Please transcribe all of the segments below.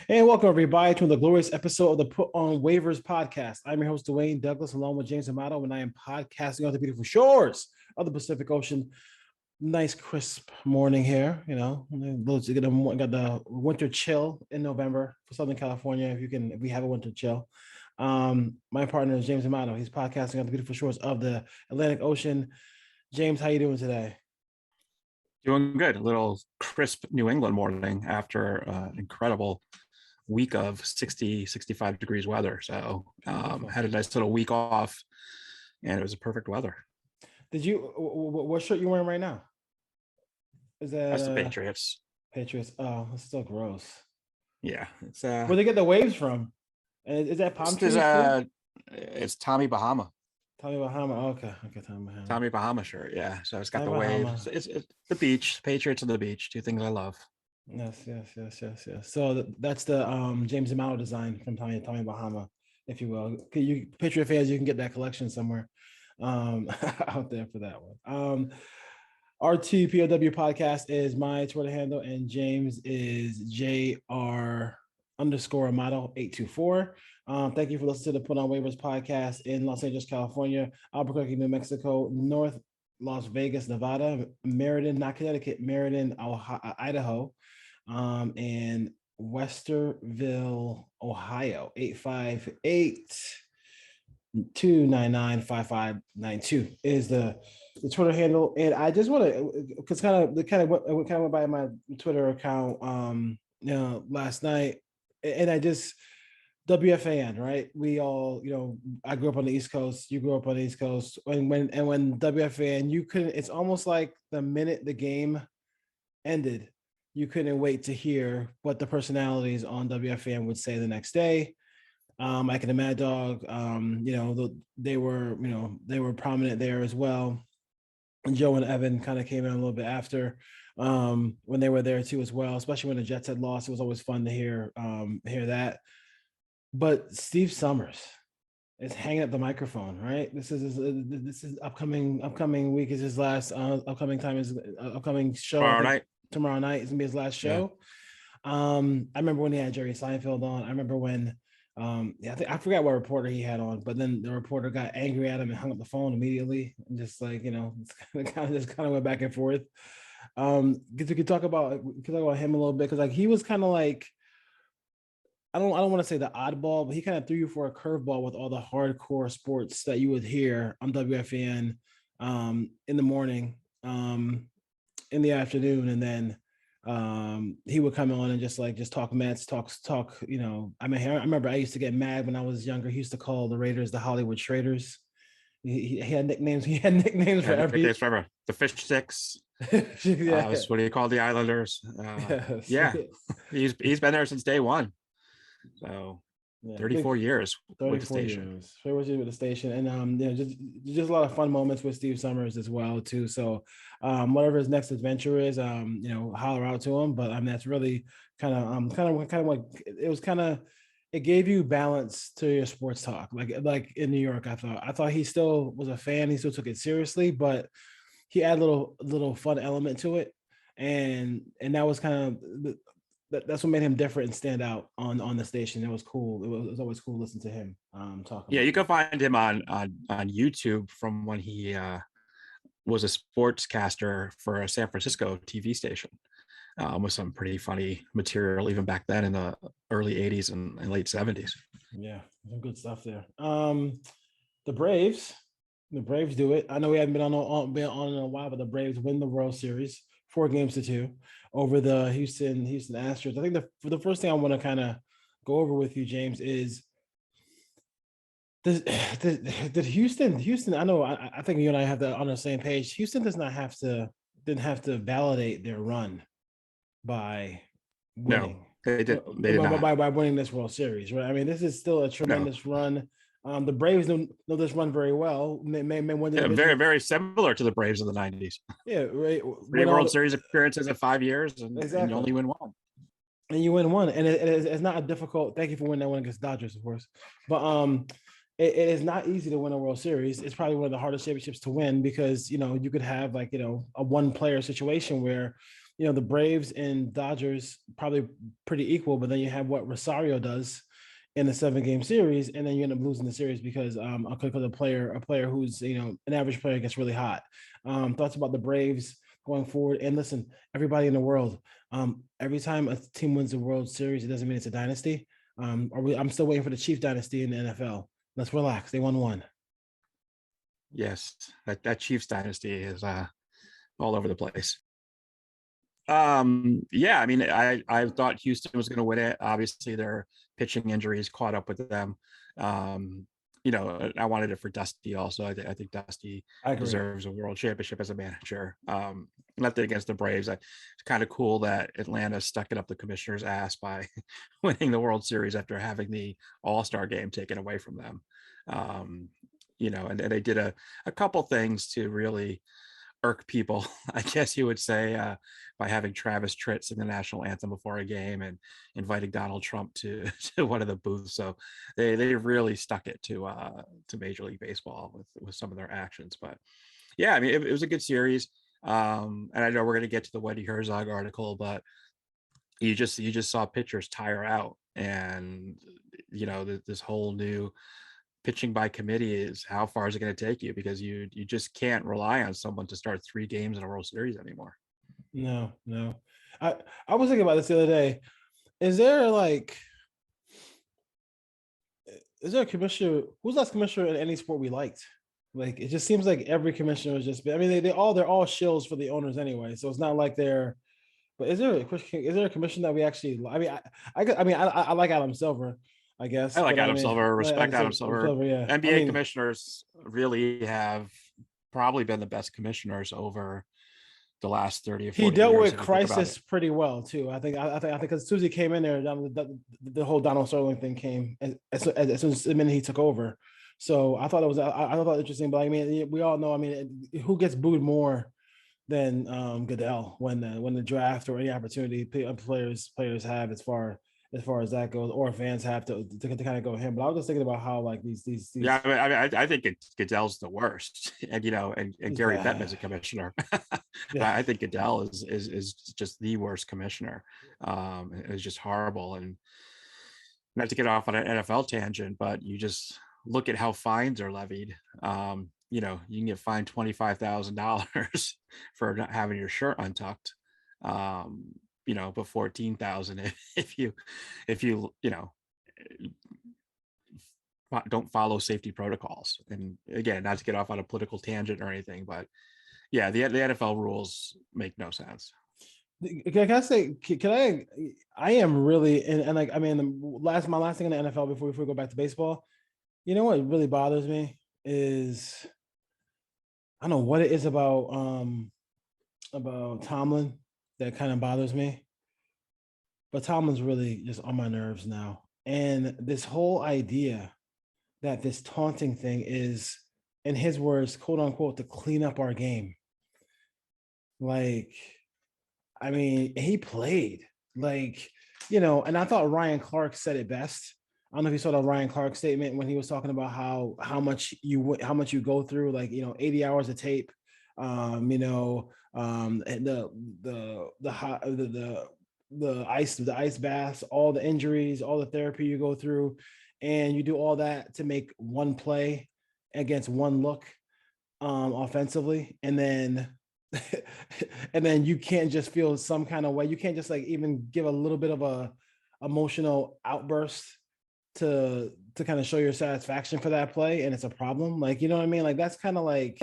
And welcome everybody to the glorious episode of the Put On Waivers Podcast. I'm your host, Dwayne Douglas, along with James Amato, and I am podcasting on the beautiful shores of the Pacific Ocean. Nice crisp morning here, got the winter chill in November for Southern California. If we have a winter chill. My partner is James Amato. He's podcasting on the beautiful shores of the Atlantic Ocean. James, how you doing today? Doing good. A little crisp New England morning after an incredible week of 60, 65 degrees weather. So had a nice little week off and it was a perfect weather. What shirt you wearing right now? That's the Patriots. Patriots. Oh, it's so gross. Yeah. It's where they get the waves from? And is that palm trees? It's Tommy Bahama. Tommy Bahama. Okay, Tommy Bahama shirt. Yeah. So it's got Tommy the waves. It's the beach. Patriots and the beach. Two things I love. Yes. So that's the James Amato design from Tommy Bahama, if you will. You Patriot fans, you can get that collection somewhere out there for that one. RTPOW podcast is my Twitter handle, and James is JR_Amato 824. Thank you for listening to the Put On Waivers podcast in Los Angeles, California, Albuquerque, New Mexico, North Las Vegas, Nevada, Meriden, not Connecticut, Meriden, Idaho, and Westerville, Ohio, 858-299-5592 is the Twitter handle. And I just want to, because it kind of went by my Twitter account last night, and I just WFAN, right? We all, I grew up on the East Coast. You grew up on the East Coast. When WFAN, you couldn't. It's almost like the minute the game ended, you couldn't wait to hear what the personalities on WFAN would say the next day. Mike and the Mad Dog, they were prominent there as well. And Joe and Evan kind of came in a little bit after when they were there too as well. Especially when the Jets had lost, it was always fun to hear that. But Steve Summers is hanging up the microphone, right? This is upcoming week is his last upcoming show. Tomorrow night is gonna be his last show. Yeah. I remember when he had Jerry Seinfeld on. I remember when I forgot what reporter he had on, but then the reporter got angry at him and hung up the phone immediately, and just kind of went back and forth. We could talk about him a little bit, because he was kind of like, I don't want to say the oddball, but he kind of threw you for a curveball with all the hardcore sports that you would hear on WFAN in the morning, in the afternoon, and then he would come on and just talk Mets, talk. I remember I used to get mad when I was younger. He used to call the Raiders the Hollywood Traders. He had nicknames. He had nicknames for every. The Fish Sticks. That's what he called the Islanders. Yes. Yeah, he's been there since day one. So 34 years with the station. 34 years with the station, and just a lot of fun moments with Steve Summers as well too. So whatever his next adventure is, holler out to him. But that's really kind of like it gave you balance to your sports talk. Like in New York, I thought he still was a fan. He still took it seriously, but he added a little fun element to it, and that was kind of that's what made him different and stand out on the station. It was cool. It was always cool to listen to him talk. Yeah, you can find him on YouTube from when he was a sportscaster for a San Francisco TV station, with some pretty funny material even back then in the early 80s and late 70s. Yeah, some good stuff there. The Braves do it. I know we haven't been on in a while, but the Braves win the World Series 4-2 over the Houston Astros. I think the first thing I want to kind of go over with you, James, is did Houston? I know. I think you and I have that on the same page. Houston didn't have to validate their run by winning. No, they did. By winning this World Series, right? I mean, this is still a tremendous run. The Braves know this run very well. May win the very, very similar to the Braves of the 90s. Yeah, right. 3 World Series appearances in 5 years, and you only win one. And you win one, and it's not a difficult. Thank you for winning that one against Dodgers, of course. But it is not easy to win a World Series. It's probably one of the hardest championships to win, because you could have a one player situation where the Braves and Dodgers probably pretty equal, but then you have what Rosario does in a 7-game series, and then you end up losing the series because a player who's an average player gets really hot. Thoughts about the Braves going forward? And listen, everybody in the world, every time a team wins the World Series, it doesn't mean it's a dynasty. I'm still waiting for the Chief dynasty in the NFL. Let's relax. They won one. Yes, that Chiefs dynasty is all over the place. Yeah, I mean, I thought Houston was going to win it. Obviously, their pitching injuries caught up with them. I wanted it for Dusty also. I think Dusty deserves a world championship as a manager. Nothing against the Braves. It's kind of cool that Atlanta stuck it up the commissioner's ass by winning the World Series after having the All-Star game taken away from them. And they did a couple things to really irk people, I guess you would say, by having Travis Tritt sing the national anthem before a game and inviting Donald Trump to one of the booths. So they really stuck it to Major League Baseball with some of their actions. But yeah, I mean, it was a good series. And I know we're going to get to the Wendy Herzog article, but you just saw pitchers tire out, and this whole new pitching by committee is how far is it going to take you, because you just can't rely on someone to start 3 games in a World Series anymore. No. I was thinking about this the other day. Is there a commissioner? Who's last commissioner in any sport we liked? Like, it just seems like every commissioner is just. I mean, they're all shills for the owners anyway. So it's not like they're. But is there a commission that we actually? I mean, I like Adam Silver. I guess I like Adam Silver. Respect Adam Silver. Yeah. NBA commissioners really have probably been the best commissioners over the last 30 or 40 years. He dealt with crisis pretty well too. I think because Susie came in there, the whole Donald Sterling thing came as soon as the minute he took over. So I thought it was interesting. But I mean, we all know. I mean, who gets booed more than Goodell when the draft or any opportunity players have as far as that goes, or fans have to kind of go him. But I was just thinking about how like these. Yeah, I think Goodell's the worst, and Gary Bettman's a commissioner. I think Goodell is just the worst commissioner. It's just horrible, and not to get off on an NFL tangent, but you just look at how fines are levied. You can get fined $25,000 for not having your shirt untucked. But 14,000 if you don't follow safety protocols. And again, not to get off on a political tangent or anything, but yeah, the NFL rules make no sense. Can I say? I am really and like, I mean, my last thing in the NFL before we go back to baseball. You know what really bothers me is, I don't know what it is about Tomlin that kind of bothers me, but Tomlin's really just on my nerves now. And this whole idea that this taunting thing is, in his words, quote unquote, to clean up our game. Like, I mean, he played and I thought Ryan Clark said it best. I don't know if you saw the Ryan Clark statement when he was talking about how much you go through, 80 hours of tape, and the ice baths, all the injuries, all the therapy you go through, and you do all that to make one play against one look, offensively, and then you can't just feel some kind of way. You can't just even give a little bit of a emotional outburst to kind of show your satisfaction for that play, and it's a problem. You know what I mean? That's kind of like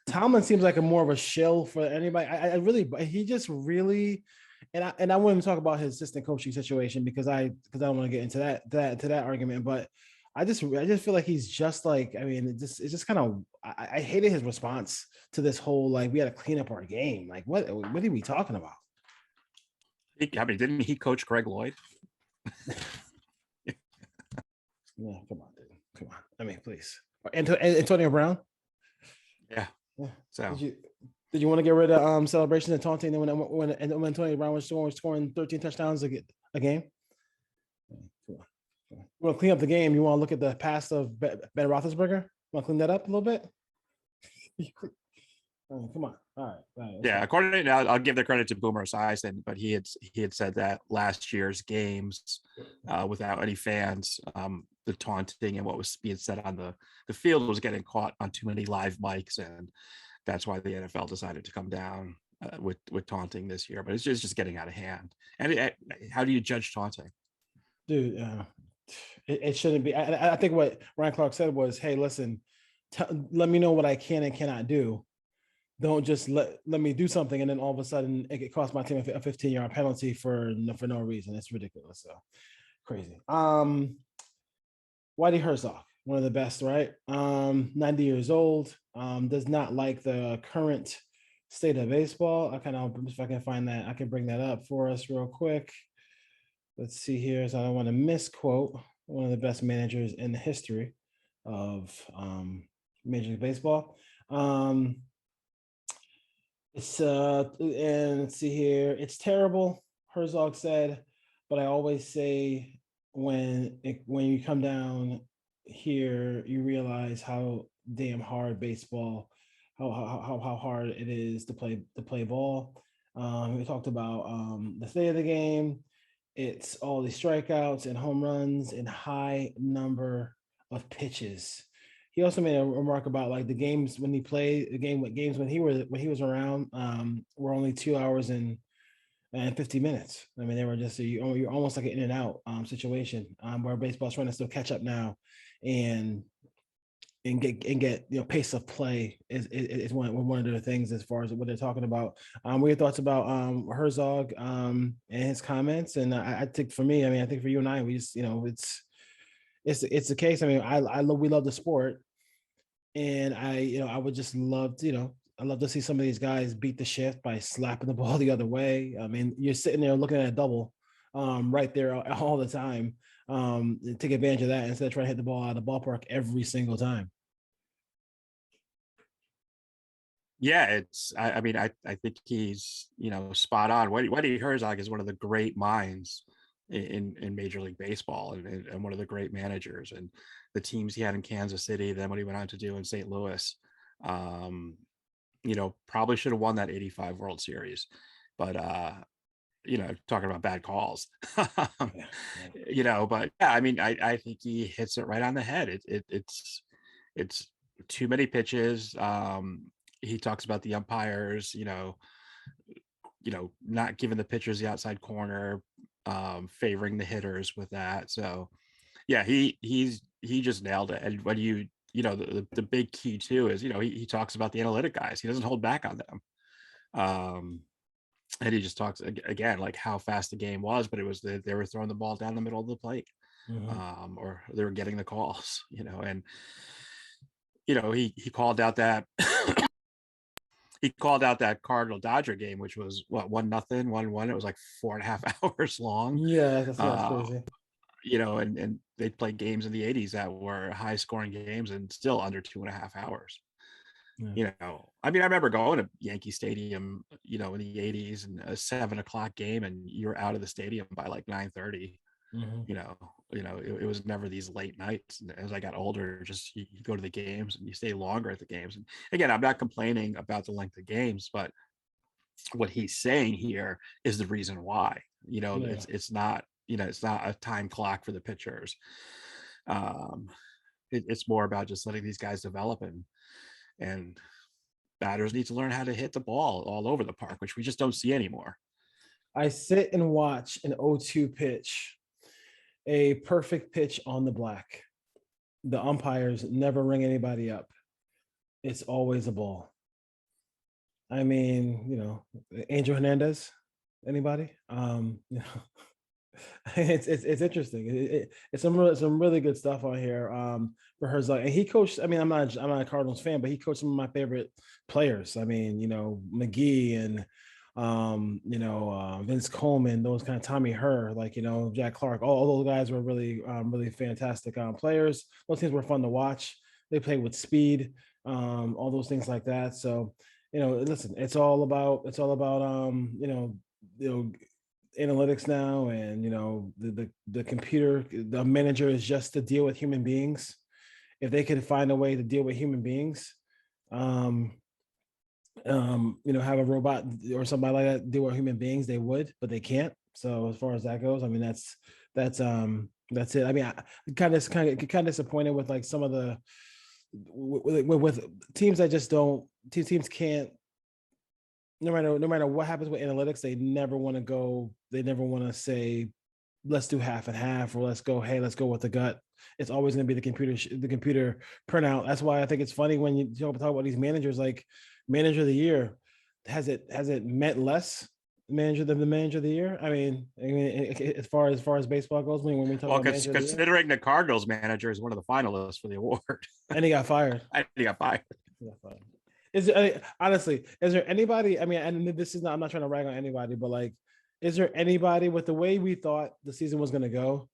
Tomlin seems like a more of a shill for anybody. He just really, and I wouldn't talk about his assistant coaching situation because I don't want to get into that argument, but I just feel like he's just it's just kind of, I hated his response to this whole, we got to clean up our game. What are we talking about? I mean, didn't he coach Greg Lloyd? Yeah, come on, dude. Come on. I mean, please. Antonio Brown? Yeah. So did you want to get rid of celebrations and taunting when Antonio Brown was scoring 13 touchdowns a game? Come on. You want to clean up the game? You want to look at the past of Ben Roethlisberger? Want to clean that up a little bit? Come on. All right. Yeah, according to, I'll give the credit to Boomer Esiason, but he had said that last year's games, without any fans, the taunting and what was being said on the field was getting caught on too many live mics, and that's why the NFL decided to come down with taunting this year. But it's just getting out of hand. And how do you judge taunting? Dude, it shouldn't be. I think what Ryan Clark said was, "Hey, listen, let me know what I can and cannot do. Don't just let me do something and then all of a sudden it cost my team a 15-yard penalty for no reason. It's ridiculous. So crazy. Whitey Herzog, one of the best, right? 90 years old. Does not like the current state of baseball. I kind of, if I can find that, I can bring that up for us real quick. Let's see here. So I don't want to misquote one of the best managers in the history of Major League Baseball. It's and let's see here. It's terrible, Herzog said, but I always say when you come down here, you realize how damn hard baseball, how hard it is to play ball. We talked about the state of the game. It's all these strikeouts and home runs and high number of pitches. He also made a remark about like the games when he played games when he was around were only 2 hours and 50 minutes. I mean, they were just you're almost like an in and out situation where baseball's trying to still catch up now and get pace of play is one of the things as far as what they're talking about. What are your thoughts about Herzog and his comments? And I think for me, I mean, I think for you and I, we just it's the case. I mean, we love the sport. And I would just love to, I love to see some of these guys beat the shift by slapping the ball the other way. I mean, you're sitting there looking at a double right there all the time. Take advantage of that instead of trying to hit the ball out of the ballpark every single time. Yeah, I mean, I think he's, spot on. Whitey Herzog is one of the great minds in Major League Baseball and one of the great managers, and the teams he had in Kansas City, then what he went on to do in St. Louis, probably should have won that 85 World Series, but talking about bad calls, but yeah, I mean, I think he hits it right on the head. It's too many pitches. He talks about the umpires, not giving the pitchers the outside corner, favoring the hitters with that. So yeah, he just nailed it. And when the big key too is, he talks about the analytic guys. He doesn't hold back on them. And he just talks again, like how fast the game was, but it was they were throwing the ball down the middle of the plate, or they were getting the calls, and he called out that he called out that Cardinal Dodger game, which was what 1-0, 1-1. It was like 4.5 hours long. Yeah, that's crazy. And they played games in the 80s that were high scoring games and still under 2.5 hours. Yeah. I mean, I remember going to Yankee Stadium, in the 80s and a 7:00 game, and you're out of the stadium by like 9:30. It was never these late nights. And as I got older, just you go to the games and you stay longer at the games. And again, I'm not complaining about the length of games, but what he's saying here is the reason why. It's not it's not a time clock for the pitchers. It's more about just letting these guys develop, and batters need to learn how to hit the ball all over the park, which we just don't see anymore. I sit and watch an 0-2 pitch, a perfect pitch on the black. The umpires never ring anybody up. It's always a ball. I mean, Angel Hernandez, anybody? It's interesting. It's some really good stuff on here for Herzog. And he coached. I mean, I'm not a Cardinals fan, but he coached some of my favorite players. I mean, McGee and Vince Coleman, those kind of Tommy Herr, Jack Clark. All those guys were really really fantastic players. Those things were fun to watch. They played with speed, all those things like that. So listen, it's all about analytics now, and the computer, the manager is just to deal with human beings. If they could find a way to deal with human beings, have a robot or somebody like that deal with human beings, they would, but they can't. So as far as that goes, I mean, that's it. I mean, I kind of disappointed with like some of the with teams that just don't teams can't. No matter what happens with analytics, they never want to go. They never want to say, let's do half and half, or let's go. Hey, let's go with the gut. It's always going to be the computer printout. That's why I think it's funny when you talk about these managers, like manager of the year. Has it meant less manager than the manager of the year? I mean, as far as baseball goes, when we talk Well, about manager of the year, considering the Cardinals manager is one of the finalists for the award, and he got fired. and he got fired. Honestly, is there anybody? I mean, and this is not. I'm not trying to rag on anybody, but like, is there anybody with the way we thought the season was going to go?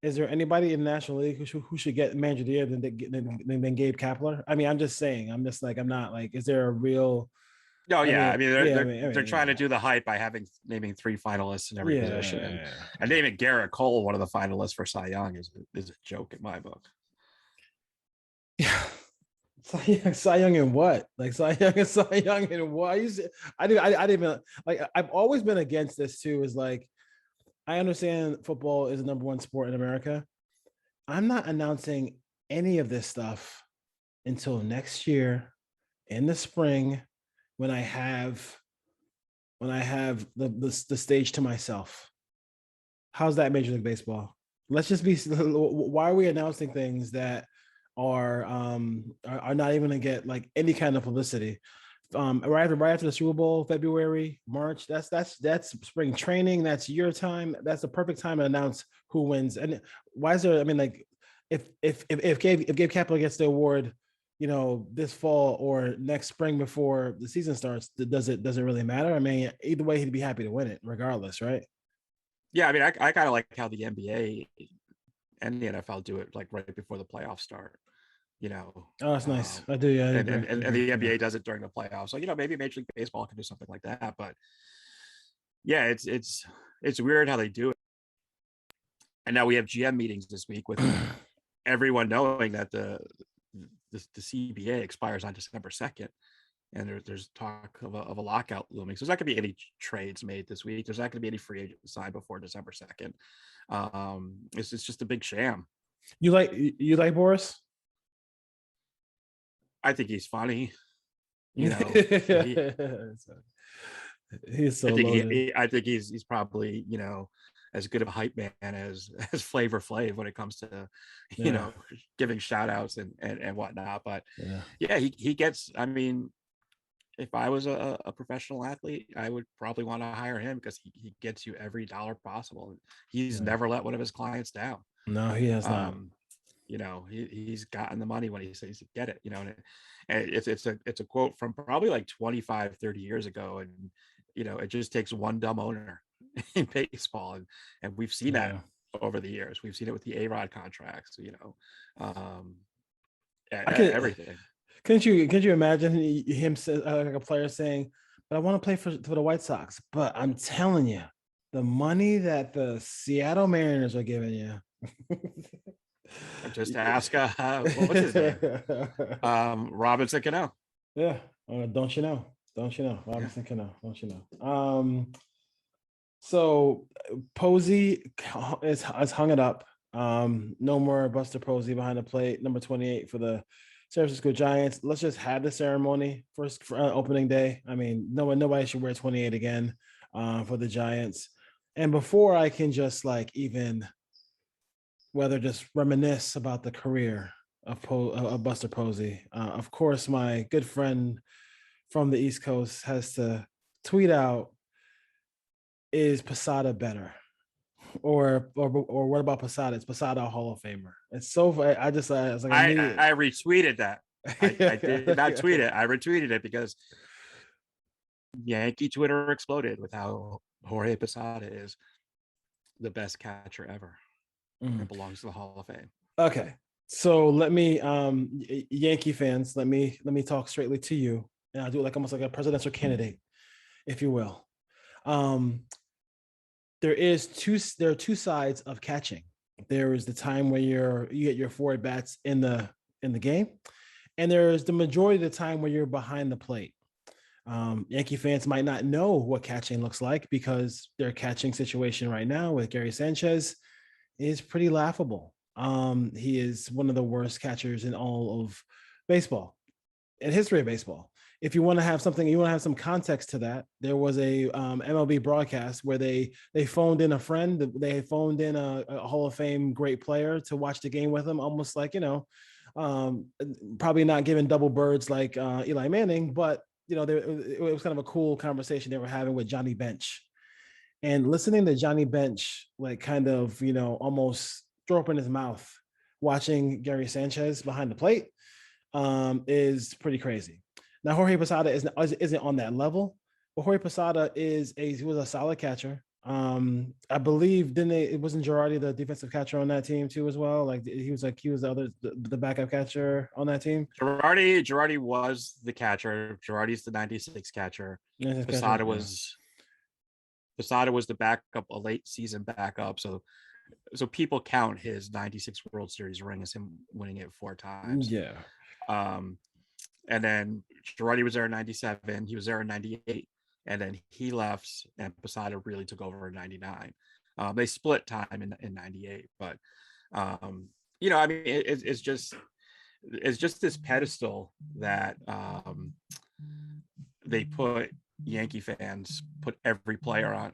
Is there anybody in the National League who should get manager of the year than Gabe Kapler? I mean, I'm just saying. I'm just like, I'm not like. Is there a real? No, yeah. I mean, they're trying to yeah. do the hype by naming 3 finalists in every position, Yeah. and naming Garrett Cole one of the finalists for Cy Young is a joke in my book. Yeah. Cy Young and what? Like Cy Young and what? I didn't even like. I've always been against this too. Is like, I understand football is the number one sport in America. I'm not announcing any of this stuff until next year in the spring when I have the stage to myself. How's that Major League Baseball? Let's just be. Why are we announcing things that are not even gonna get like any kind of publicity? Right after the Super Bowl, February, March. That's spring training. That's your time. That's the perfect time to announce who wins. And why is there? I mean, like, if Gabe Kapler gets the award, this fall or next spring before the season starts, does it really matter? I mean, either way, he'd be happy to win it, regardless, right? Yeah, I mean, I kind of like how the NBA and the NFL do it like right before the playoffs start. Oh, that's nice. I do. Yeah, I and, agree. and the NBA does it during the playoffs. So maybe Major League Baseball can do something like that. But yeah, it's weird how they do it. And now we have GM meetings this week with everyone knowing that the CBA expires on December 2nd. And there's talk of a lockout looming. So there's not going to be any trades made this week. There's not going to be any free agents signed before December 2nd. It's just a big sham. You like Boris? I think he's funny. He's so loaded. I think he's probably as good of a hype man as Flavor Flav when it comes to giving shout outs and whatnot. But he gets. I mean, if I was a professional athlete, I would probably want to hire him because he gets you every dollar possible. He's never let one of his clients down. No, he has not. He's gotten the money when he says to get it, and it's a quote from probably like 25, 30 years ago. And, it just takes one dumb owner in baseball. And we've seen that over the years. We've seen it with the A-Rod contracts, everything. Couldn't you imagine him like a player saying, but I want to play for the White Sox, but I'm telling you, the money that the Seattle Mariners are giving you. Just ask what's his name? Robinson Cano. Yeah. Don't you know? Robinson Cano. Don't you know? So Posey has hung it up. No more Buster Posey behind the plate, number 28 for the San Francisco Giants. Let's just have the ceremony for opening day. I mean, nobody should wear 28 again for the Giants. And before I can just like even whether just reminisce about the career of Buster Posey. Of course, my good friend from the East Coast has to tweet out, is Posada better? Or what about Posada? It's Posada a Hall of Famer. It's so I was like, I retweeted that. I did not tweet it. I retweeted it because Yankee Twitter exploded with how Jorge Posada is the best catcher ever. It belongs to the Hall of Fame. Okay. So let me Yankee fans, let me talk straightly to you. And I'll do it like almost like a presidential candidate, if you will. There are two sides of catching. There is the time where you get your 4 at-bats in the game, and there's the majority of the time where you're behind the plate. Yankee fans might not know what catching looks like because their catching situation right now with Gary Sanchez is pretty laughable. He is one of the worst catchers in all of baseball, in history of baseball. If you want to have something, you want to have some context to that. There was a MLB broadcast where they phoned in a friend. They phoned in a Hall of Fame great player to watch the game with them, almost like um, probably not giving double birds like Eli Manning, but it was kind of a cool conversation they were having with Johnny Bench. And listening to Johnny Bench, like kind of, almost throw up in his mouth, watching Gary Sanchez behind the plate, is pretty crazy. Now, Jorge Posada isn't on that level, but Jorge Posada he was a solid catcher. I believe it wasn't Girardi the defensive catcher on that team too as well. Like he was the backup catcher on that team. Girardi was the catcher. Girardi's the 96 catcher. Posada was the backup, a late season backup. So people count his 96 World Series ring as him winning it 4 times. Yeah. And then Girardi was there in 97. He was there in 98. And then he left and Posada really took over in 99. They split time in 98. But, it's just this pedestal that they put Yankee fans, put every player on.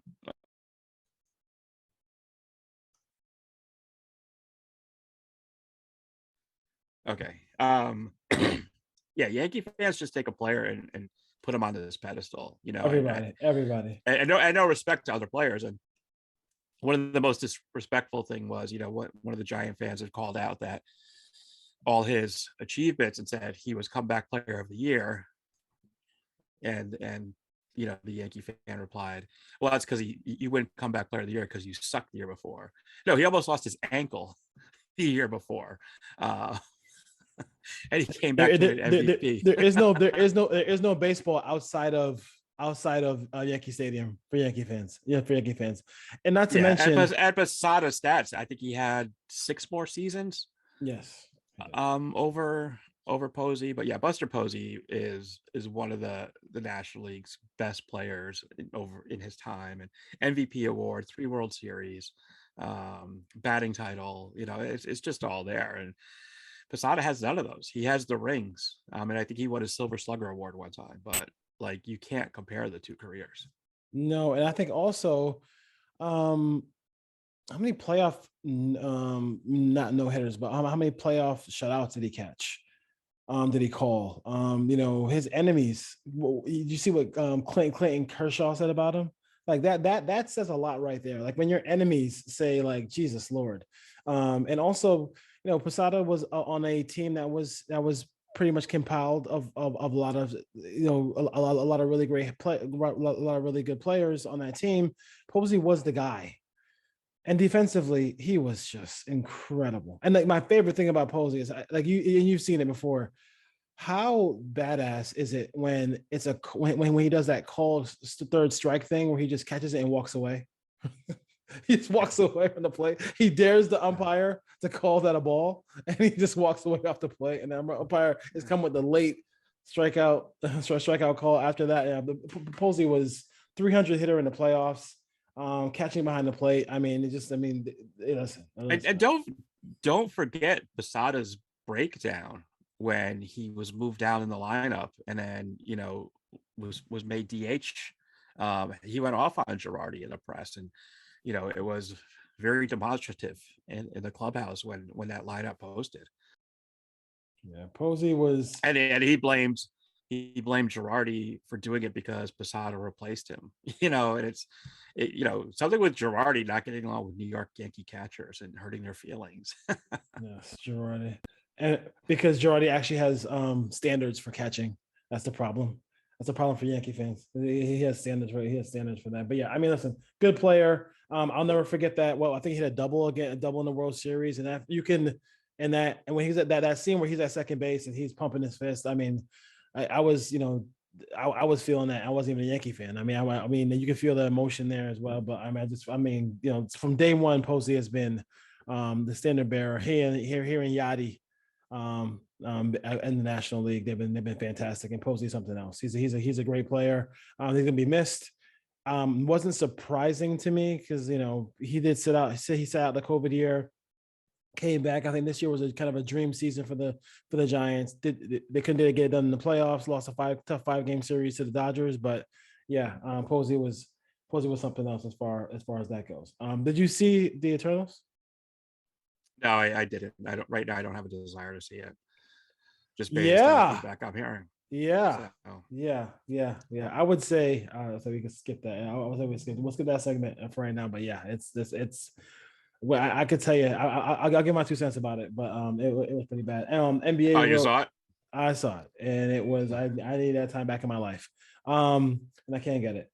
Okay. Yeah, Yankee fans just take a player and put him onto this pedestal, everybody. And no respect to other players. And one of the most disrespectful thing was, one of the Giant fans had called out that all his achievements and said he was comeback player of the year. And the Yankee fan replied, well, that's because you win comeback player of the year because you sucked the year before. No, he almost lost his ankle the year before. And he came back to an MVP. There is no baseball outside of Yankee Stadium for Yankee fans. Yeah, for Yankee fans, and not to mention at Posada stats, I think he had 6 more seasons. Yes. Over Posey, but yeah, Buster Posey is one of the National League's best players in his time, and MVP award, 3 World Series, batting title. It's just all there. And Posada has none of those. He has the rings, and I think he won a Silver Slugger award one time. But like, you can't compare the 2 careers. No, and I think also, how many playoff not no hitters, but how many playoff shutouts did he catch? Did he call? His enemies. You see what Clayton Kershaw said about him? Like that says a lot right there. Like when your enemies say like Jesus Lord, and also Posada was on a team that was pretty much compiled of a lot of a lot of really great a lot of really good players on that team. Posey was the guy. And defensively, he was just incredible. And like my favorite thing about Posey is like you've seen it before. How badass is it when it's when he does that called third strike thing where he just catches it and walks away? He just walks away from the plate. He dares the umpire to call that a ball, and he just walks away off the plate. And the umpire has come with the late strikeout call after that. Yeah, Posey was 300 hitter in the playoffs. Catching behind the plate. I mean, listen. And don't forget Posada's breakdown when he was moved down in the lineup and then was made DH. He went off on Girardi in the press, and it was very demonstrative in the clubhouse when that lineup posted. Yeah, Posey was, and he blamed Girardi for doing it because Posada replaced him. And it's something with Girardi not getting along with New York Yankee catchers and hurting their feelings. Yes, Girardi, and because Girardi actually has standards for catching. That's the problem. That's a problem for Yankee fans. He has standards for that. But yeah, I mean, listen, good player. I'll never forget that. Well, I think he had a double in the World Series, and that you can, and when he's at that scene where he's at second base and he's pumping his fist. I mean, I was, I was feeling that. I wasn't even a Yankee fan. I mean, you can feel the emotion there as well. But from day one, Posey has been the standard bearer here in Yachty. in the National League. They've been fantastic. And Posey's something else. He's a great player. He's gonna be missed. Wasn't surprising to me because he did sit out. He sat out the COVID year, came back. I think this year was a kind of a dream season for the Giants. They couldn't get it done in the playoffs. Lost a tough 5-game series to the Dodgers, but yeah, Posey was something else as far as that goes. Did you see the Eternals? No, I didn't. I don't right now. I don't have a desire to see it. Just based on the feedback I'm hearing. Yeah. Yeah. I would say so we can skip that. We'll skip that segment for right now. But yeah, it's. Well, I could tell you, I'll give my 2 cents about it, but it was pretty bad. NBA. Oh, you saw it? I saw it, and it was I need that time back in my life, and I can't get it.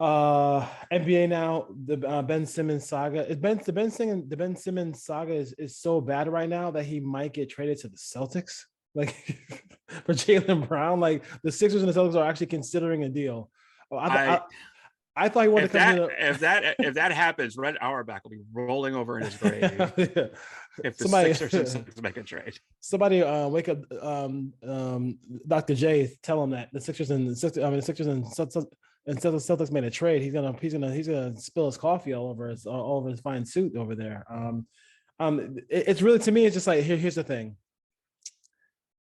NBA now, the Ben Simmons saga. The Ben Simmons saga is so bad right now that he might get traded to the Celtics, like for Jaylen Brown. Like the Sixers and the Celtics are actually considering a deal. I thought he wanted to come to the... if that happens, Red Auerbach will be rolling over in his grave. Yeah. If the Sixers and Celtics make a trade. Somebody wake up Dr. J, tell him that the Sixers and Celtics made a trade. He's gonna spill his coffee all over his fine suit over there. It's really, to me, it's just like here's the thing.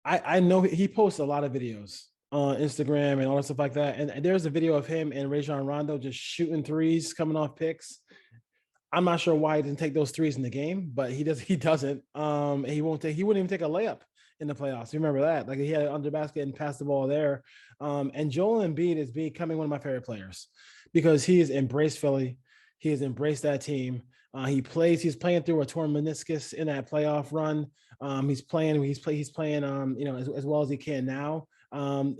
I know he posts a lot of videos on Instagram and all that stuff like that. And there's a video of him and Rajon Rondo just shooting threes, coming off picks. I'm not sure why he didn't take those threes in the game, but he doesn't. He wouldn't even take a layup in the playoffs. You remember that? Like he had it under basket and passed the ball there. And Joel Embiid is becoming one of my favorite players because he has embraced Philly. He has embraced that team. He's playing through a torn meniscus in that playoff run. He's playing as well as he can now. For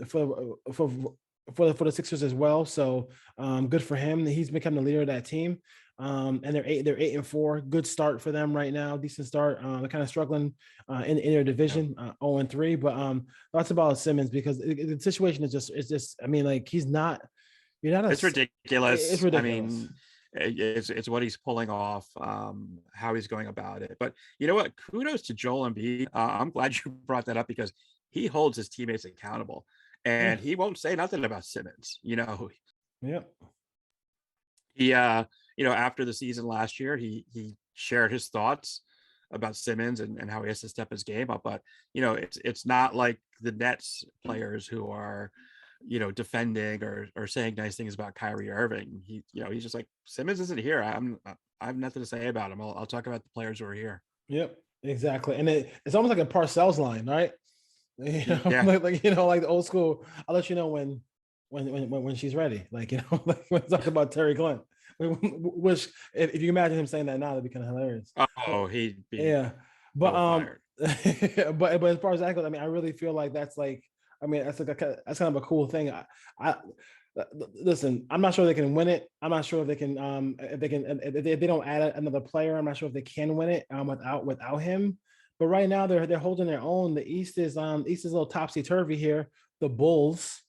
the Sixers as well. So good for him. He's become the leader of that team. And they're 8-4. Good start for them right now. Decent start. They're kind of struggling in their division, 0-3. But thoughts about Simmons, because the situation is just. I mean, like he's not. It's ridiculous. It's ridiculous. I mean, it's what he's pulling off, how he's going about it. But you know what? Kudos to Joel Embiid. I'm glad you brought that up because he holds his teammates accountable, and he won't say nothing about Simmons. Yeah. He, after the season last year, he shared his thoughts about Simmons and how he has to step his game up. But it's not like the Nets players who are, defending or saying nice things about Kyrie Irving. He's just like, Simmons isn't here. I have nothing to say about him. I'll talk about the players who are here. Yep, exactly. And it's almost like a Parcells line, right? Like the old school. I'll let you know when she's ready. Like like when talking about Terry Glenn, which if you imagine him saying that now, that'd be kind of hilarious. Oh, he'd be but but as far as that goes, I mean, I really feel like that's like, I mean, that's kind of a cool thing. I listen. I'm not sure they can win it. I'm not sure if they can. If they don't add another player, I'm not sure if they can win it without him. But right now they're holding their own. The East is a little topsy-turvy here. The Bulls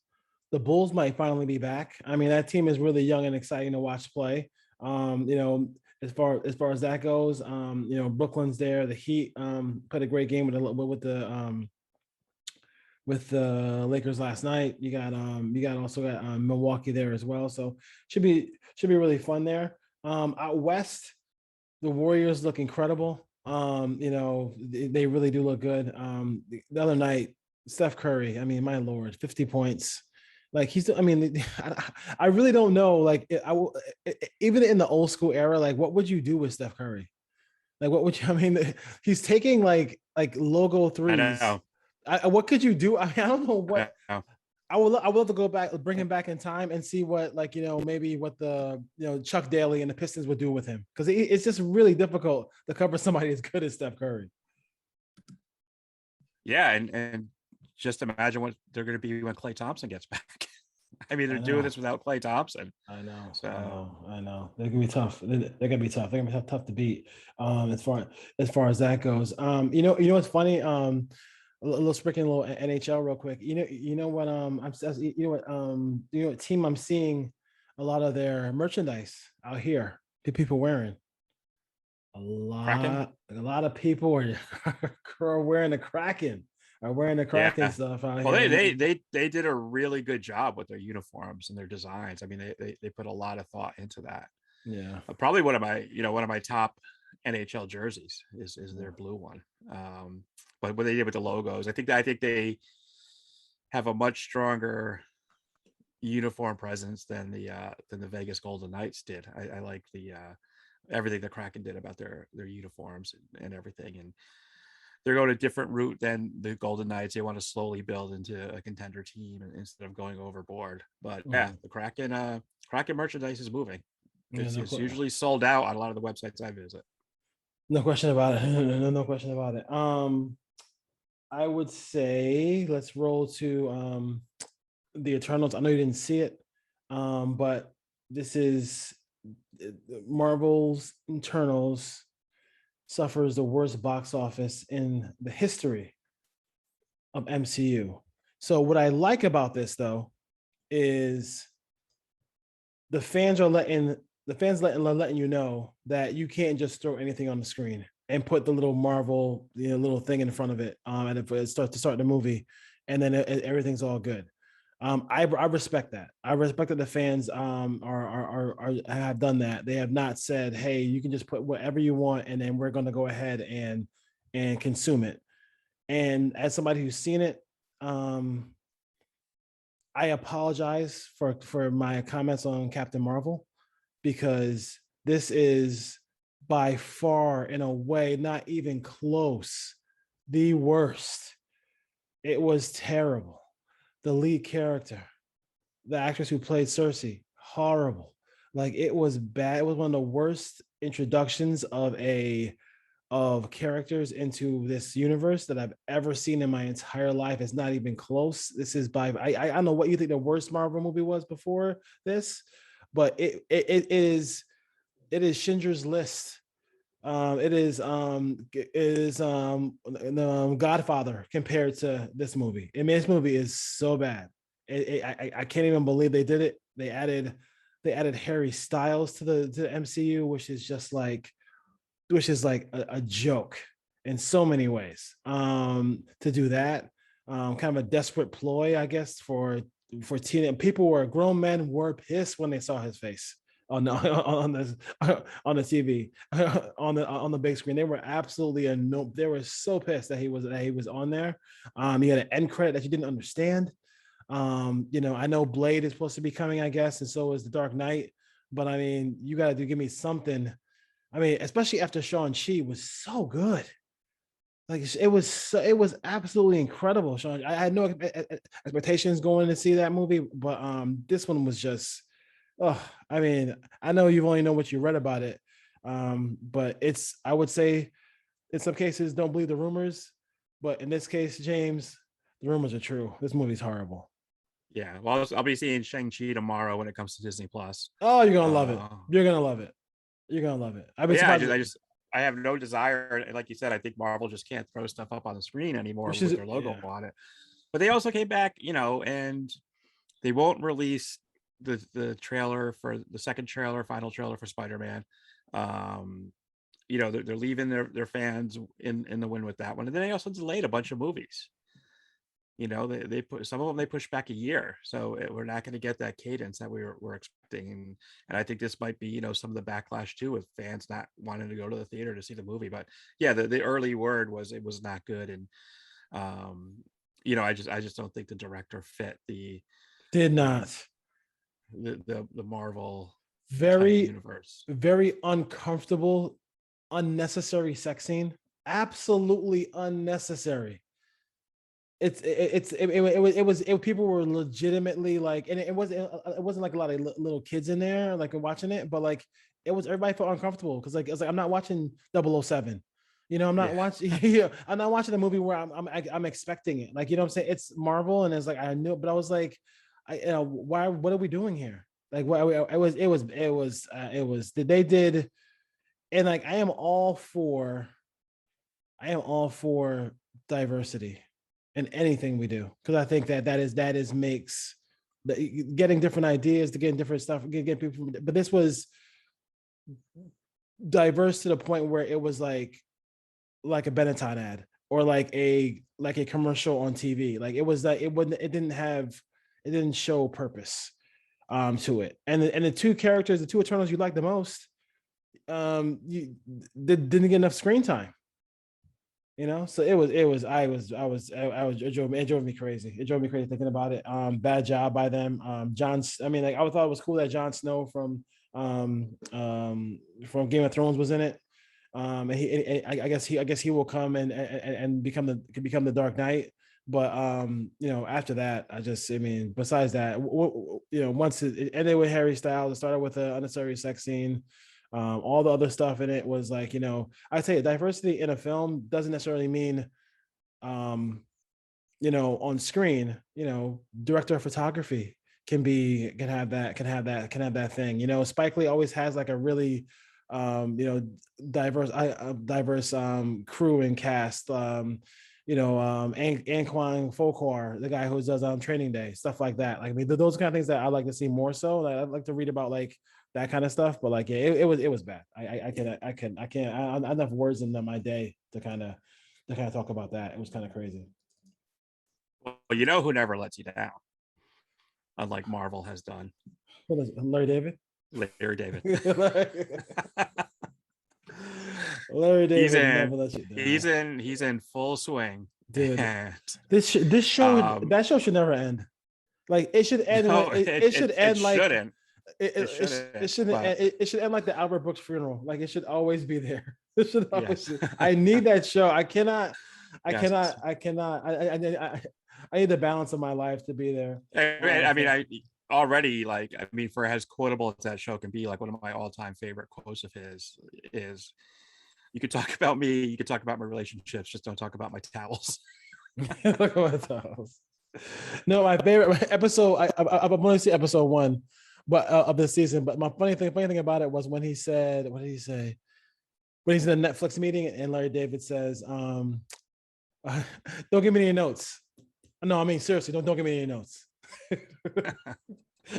might finally be back. I mean, that team is really young and exciting to watch play. As far as that goes, Brooklyn's there. The Heat played a great game with the Lakers last night. You got Milwaukee there as well. So should be really fun there. Out west, the Warriors look incredible. They really do look good. The other night, Steph Curry, I mean, my Lord, 50 points. Like I really don't know. Like even in the old school era, like what would you do with Steph Curry? Like what would you, I mean, he's taking like logo threes. I know. What could you do? I mean, I don't know what. I would love to go back, bring him back in time and see what, maybe what the, Chuck Daly and the Pistons would do with him. Because it's just really difficult to cover somebody as good as Steph Curry. Yeah. And just imagine what they're going to be when Klay Thompson gets back. I mean, they're doing this without Klay Thompson. I know. So I know. They're going to be tough. They're going to be tough. They're going to be tough to beat as far as that goes. What's funny? A little sprinkling, a little NHL real quick. What team I'm seeing a lot of their merchandise out here, people wearing Kraken. A lot of people are wearing the Kraken, are wearing the Kraken Yeah. stuff out Well, here. they did a really good job with their uniforms and their designs. I mean, they put a lot of thought into that. Yeah. Probably one of my top NHL jerseys is their blue one. But what they did with the logos, I think they have a much stronger uniform presence than the Vegas Golden Knights did. I like the everything the Kraken did about their uniforms and everything, and they're going a different route than the Golden Knights. They want to slowly build into a contender team instead of going overboard. But yeah, the Kraken merchandise is moving. Yeah, It's usually sold out on a lot of the websites I visit. no question about it. No question about it. I would say let's roll to the Eternals. I know you didn't see it, but this is Marvel's Eternals suffers the worst box office in the history of MCU. So what I like about this though is letting you know that you can't just throw anything on the screen and put the little Marvel, little thing in front of it, and if it starts to start the movie, and then everything's all good. I respect that. I respect that the fans are have done that. They have not said, "Hey, you can just put whatever you want, and then we're going to go ahead and consume it." And as somebody who's seen it, I apologize for my comments on Captain Marvel, because this is by far, in a way, not even close, the worst. It was terrible. The lead character, the actress who played Cersei, horrible. Like, it was bad. It was one of the worst introductions of characters into this universe that I've ever seen in my entire life. It's not even close. This is by I don't know what you think the worst Marvel movie was before this, but it is Schindler's List. It is Godfather compared to this movie. I mean, this movie is so bad. I can't even believe they did it. They added Harry Styles to the MCU, which is like a joke in so many ways. To do that, kind of a desperate ploy, I guess, for teen people. Grown men were pissed when they saw his face on the on the TV on the big screen. They were absolutely they were so pissed that he was on there. He had an end credit that you didn't understand. I know Blade is supposed to be coming, I guess, and so is the Dark Knight. But I mean, you got to give me something. I mean, especially after Shang-Chi was so good. Like, it was absolutely incredible. Sean, I had no expectations going to see that movie, but this one was just, oh, I mean, I know you've only know what you read about it, but I would say, in some cases, don't believe the rumors, but in this case, James, the rumors are true. This movie's horrible. Yeah, well, I'll be seeing Shang-Chi tomorrow when it comes to Disney Plus. Oh, you're gonna love it. You're gonna love it. You're gonna love it. I have no desire, and like you said, I think Marvel just can't throw stuff up on the screen anymore with their logo on it. But they also came back, and they won't release the trailer for the second final trailer for Spider-Man. They're leaving their fans in the wind with that one, and then they also delayed a bunch of movies. They put some of them, they pushed back a year, so we're not going to get that cadence that we're expecting, and I think this might be some of the backlash too, with fans not wanting to go to the theater to see the movie. But yeah, the early word was it was not good, and I just don't think the director fit the Marvel universe. Very uncomfortable, unnecessary sex scene, absolutely unnecessary. People were legitimately like, and it wasn't like a lot of little kids in there like watching it, but like everybody felt uncomfortable because like it's like I'm not watching 007. I'm not watching. I'm not watching a movie where I'm expecting it. Like, what I'm saying, it's Marvel, and it's like I knew, but I was like, why? What are we doing here? Like, what it was. They did, and like I am all for diversity in anything we do, because I think that makes getting different ideas, to getting different stuff, get people. But this was diverse to the point where it was like a Benetton ad or like a commercial on TV. Like it was like it didn't show purpose to it. And the two characters, the two Eternals you like the most, didn't get enough screen time. So it drove me crazy. It drove me crazy thinking about it. Bad job by them. I mean, like I thought it was cool that Jon Snow from Game of Thrones was in it. And I guess he will come and become the Dark Knight. But after that, besides that, once it ended with Harry Styles, it started with an unnecessary sex scene. All the other stuff in it was like, I say diversity in a film doesn't necessarily mean, on screen, director of photography can have that thing. Spike Lee always has like a really, diverse crew and cast. Anquan Folkor, the guy who does Training Day, stuff like that. Like, I mean, those kind of things that I like to see more so. Like, I'd like to read about like that kind of stuff, but like, yeah, it was bad. I can't. I have enough words in my day to kind of talk about that. It was kind of crazy. Well, who never lets you down, unlike Marvel has done. What is it, Larry David? Larry David. Larry David never lets you down. He's in full swing, dude. And this show that show should never end. Like it should end. No, it should end like shouldn't. It shouldn't. It should end like the Albert Brooks funeral. Like it should always be there. It should always. Yes. I need that show. I cannot. I need the balance of my life to be there. For as quotable as that show can be, like one of my all-time favorite quotes of his is, "You could talk about me, you could talk about my relationships, just don't talk about my towels." No, my favorite episode. I'm going to see episode 1, but of this season. But my funny thing about it was when he said, "What did he say?" When he's in a Netflix meeting and Larry David says, "Don't give me any notes." No, I mean seriously, don't give me any notes.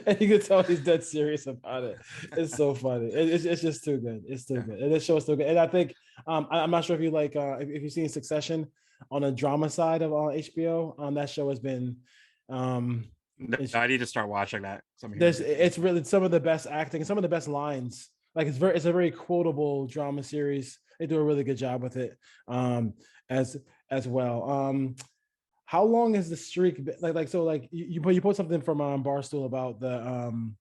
And you can tell he's dead serious about it. It's so funny. It's just too good. It's too good. And this show is too good. And I think I'm not sure if you like if you've seen Succession on the drama side of HBO. That show has been. I need to start watching that. It's really some of the best acting, some of the best lines. Like it's a very quotable drama series. They do a really good job with it, as well. How long is the streak? Like you put something from Barstool about the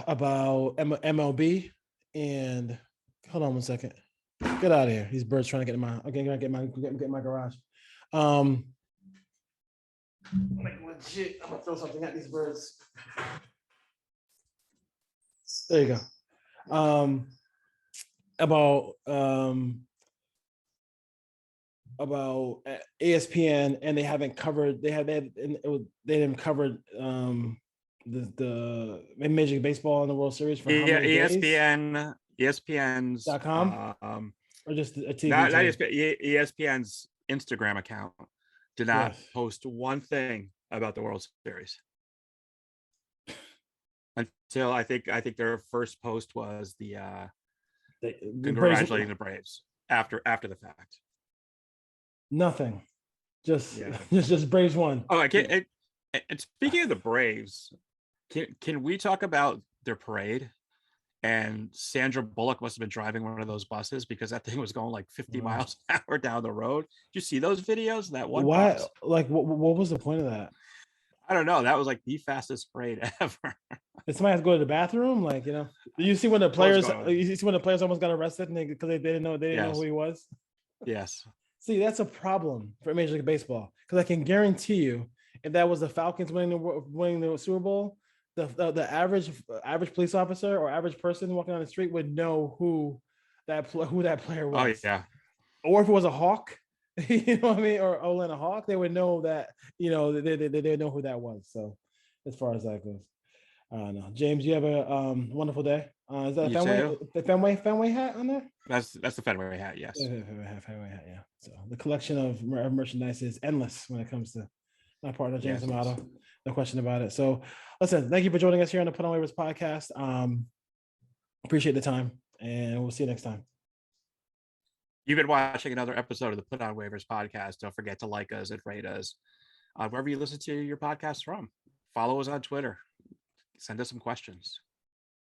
about MLB, and hold on one second. Get out of here. These birds trying to get in my. Okay, gonna get my garage. Like legit, I'm gonna throw something at these birds. There you go. About ESPN, and they haven't covered. They didn't cover the Major League Baseball in the World Series for how many ESPN, days? ESPN.com or just a TV. Not ESPN's Instagram account did not post one thing about the World Series until I think their first post was the congratulating the Braves after the fact. Nothing, just Braves won. Oh, and speaking of the Braves, can we talk about their parade? And Sandra Bullock must have been driving one of those buses because that thing was going like 50 miles an hour down the road. Did you see those videos? That one. Why? Bus? Like, what was the point of that? I don't know. That was like the fastest parade ever. Did somebody have to go to the bathroom? Like, you see when the players almost got arrested because they didn't know who he was. Yes. See, that's a problem for Major League Baseball because I can guarantee you, if that was the Falcons winning the Super Bowl, the average police officer or average person walking on the street would know who that player was. Oh yeah. Or if it was a Hawk, you know what I mean, or Olin Hawk, they would know that. They know who that was. So, as far as that goes, I don't know. James, you have a wonderful day. Is that the Fenway hat on there? That's the Fenway hat. Yes. Fenway hat. Yeah. So the collection of merchandise is endless when it comes to my partner James Amato. No question about it. So, listen, thank you for joining us here on the Put On Waivers podcast. Appreciate the time, and we'll see you next time. You've been watching another episode of the Put On Waivers podcast. Don't forget to like us and rate us wherever you listen to your podcast from. Follow us on Twitter. Send us some questions.